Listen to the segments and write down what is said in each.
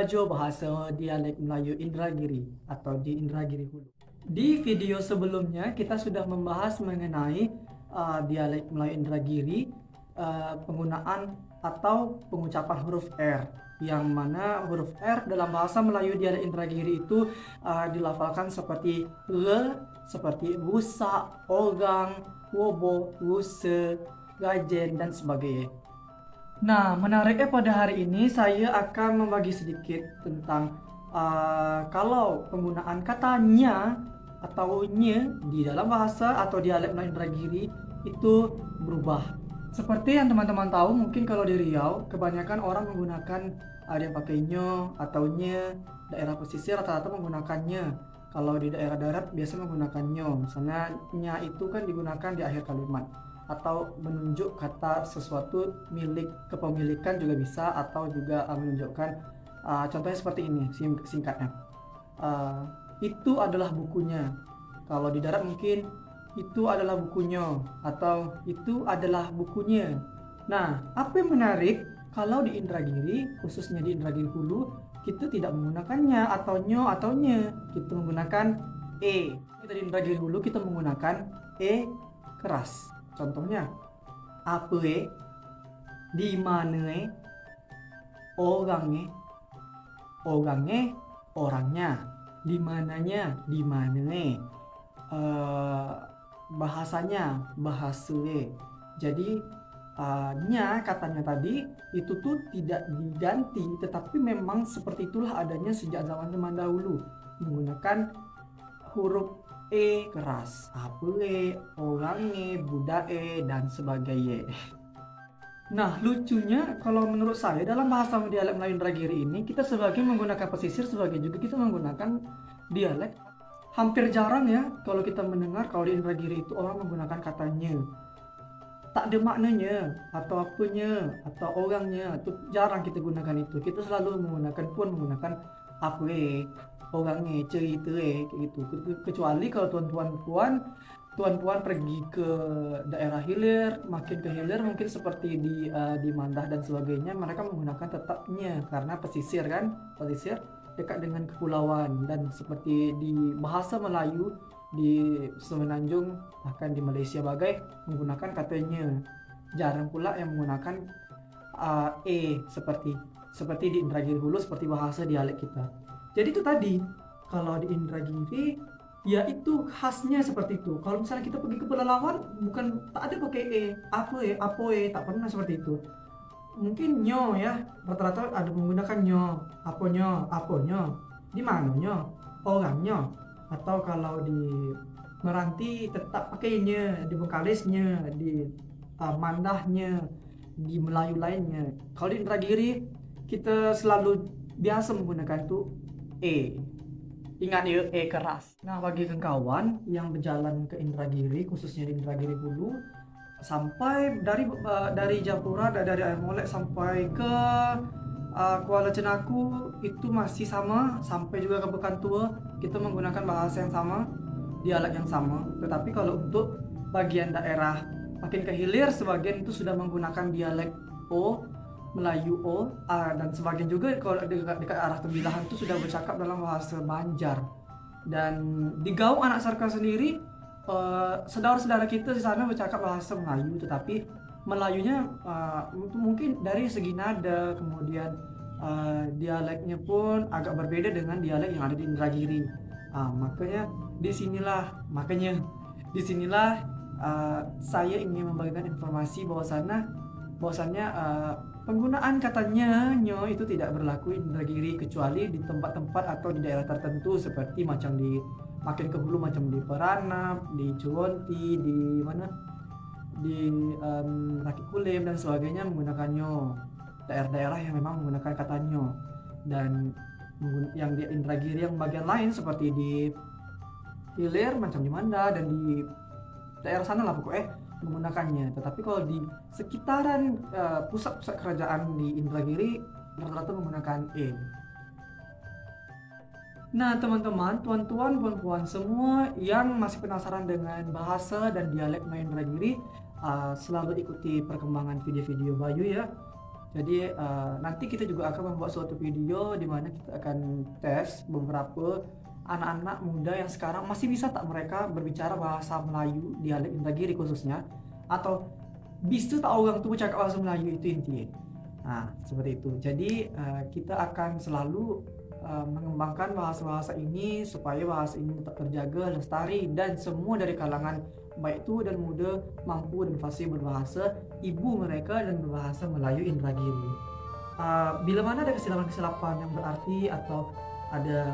belajar bahasa dialek Melayu Indragiri atau di Indragiri Hulu. Di video sebelumnya kita sudah membahas mengenai dialek Melayu Indragiri, penggunaan atau pengucapan huruf R, yang mana huruf R dalam bahasa Melayu dialek Indragiri itu dilafalkan seperti seperti rusak, ogang, wobo, ruse, gajen, dan sebagainya. Nah, menariknya pada hari ini saya akan membagi sedikit tentang kalau penggunaan katanya atau nye di dalam bahasa atau dialek Melayu Indragiri itu berubah. Seperti yang teman-teman tahu, mungkin kalau di Riau kebanyakan orang menggunakan ada yang pakai nyo atau nye. Daerah pesisir rata-rata menggunakannya. Kalau di daerah darat biasa menggunakan nyo. Misalnya nya itu kan digunakan di akhir kalimat atau menunjuk kata sesuatu milik kepemilikan juga bisa, atau juga menunjukkan contohnya seperti ini singkatnya, itu adalah bukunya. Kalau di darat mungkin itu adalah bukunya atau itu adalah bukunya. Nah, apa yang menarik kalau di Indragiri, khususnya di Indragiri Hulu, kita tidak menggunakannya atau nyo atau nye, kita menggunakan e. Kita di Indragiri Hulu kita menggunakan e keras. Contohnya, apa di mana orangnya, orangnya, di mananya, di mana bahasanya, bahasa. Jadi nya katanya tadi itu tuh tidak diganti, tetapi memang seperti itulah adanya sejak zaman dahulu, menggunakan huruf e keras, apele, orangnya, budae, dan sebagainya. Nah, lucunya kalau menurut saya dalam bahasa dialek Melayu Indragiri ini, kita sebagai menggunakan pesisir, sebagai juga kita menggunakan dialek. Hampir jarang ya kalau kita mendengar kalau di Indragiri itu orang menggunakan katanya. Tak ada maknanya, atau apanya, atau orangnya, itu jarang kita gunakan itu. Kita selalu menggunakan apele, orangnya, cerita kayak gitu. Kecuali kalau tuan-tuan pergi ke daerah hilir, makin ke hilir mungkin seperti di Mandah dan sebagainya, mereka menggunakan tetapnya karena pesisir kan, pesisir dekat dengan kepulauan. Dan seperti di bahasa Melayu di Semenanjung, bahkan di Malaysia bagai, menggunakan katanya. Jarang pula yang menggunakan e seperti di Indragiri Hulu, seperti bahasa dialek kita. Jadi itu tadi, kalau di Indragiri ya itu khasnya seperti itu. Kalau misalnya kita pergi ke Pelalawan, bukan tak ada pakai apoe, tak pernah seperti itu. Mungkin nyo ya, rata-rata ada menggunakan nyo, aponyo, di mana nyo, orangnya. Atau kalau di Meranti tetap pakainya, di Bengkalisnya, di Mandahnya, di Melayu lainnya. Kalau di Indragiri kita selalu biasa menggunakan itu e. Ingat ya, keras. Nah, bagi kawan yang berjalan ke Indragiri, khususnya di Indragiri Hulu, sampai dari Japura, dari Air Molek sampai ke Kuala Cenaku, itu masih sama. Sampai juga ke Pekantua kita menggunakan bahasa yang sama, dialek yang sama. Tetapi kalau untuk bagian daerah makin ke hilir, sebagian itu sudah menggunakan dialek O, Melayu O, dan sebagian juga kalau dekat arah Tembilahan itu sudah bercakap dalam bahasa Banjar. Dan di Gaung Anak Sarka sendiri, saudara-saudara kita di sana bercakap bahasa Melayu, tetapi Melayunya mungkin dari segi nada, kemudian dialeknya pun agak berbeda dengan dialek yang ada di Indragiri. Makanya disinilah saya ingin membagikan informasi bahwasannya penggunaan katanya nyo itu tidak berlaku di Indragiri, kecuali di tempat-tempat atau di daerah tertentu, seperti macam di makin ke hulu, macam di Peranap, di Cuwonti, di mana, di Rakit Kulim dan sebagainya menggunakan nyo. Daerah-daerah yang memang menggunakan kata nyo. Dan yang di Indragiri yang bagian lain seperti di hilir macam di Manda dan di daerah sana lah pokoknya menggunakannya. Tetapi kalau di sekitaran pusat-pusat kerajaan di Indragiri, rata-rata menggunakan e. Nah, teman-teman, tuan-tuan, puan-puan semua yang masih penasaran dengan bahasa dan dialek Melayu Indragiri, selalu ikuti perkembangan video-video Bayu ya. Jadi nanti kita juga akan membuat suatu video di mana kita akan tes beberapa anak-anak muda yang sekarang masih bisa tak mereka berbicara bahasa Melayu, dialek Indragiri khususnya, atau bisa tak orang tuh cakap bahasa Melayu itu intinya. Nah, seperti itu. Jadi kita akan selalu mengembangkan bahasa-bahasa ini supaya bahasa ini tetap terjaga, lestari, dan semua dari kalangan baik tua dan muda mampu dan fasih berbahasa ibu mereka dan berbahasa Melayu Indragiri. Bila mana ada kesilapan-kesilapan yang berarti atau ada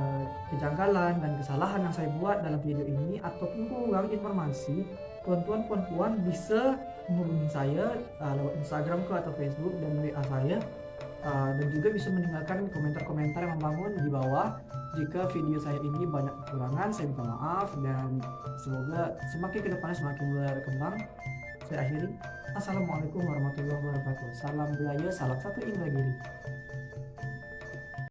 kejanggalan dan kesalahan yang saya buat dalam video ini ataupun kurang informasi, tuan-tuan puan-puan bisa menghubungi saya lewat Instagram atau Facebook dan WA saya, dan juga bisa meninggalkan komentar-komentar yang membangun di bawah. Jika video saya ini banyak kekurangan, saya minta maaf dan semoga semakin ke depannya semakin berkembang. Saya akhiri. Assalamualaikum warahmatullahi wabarakatuh. Salam budaya, salam satu Indragiri.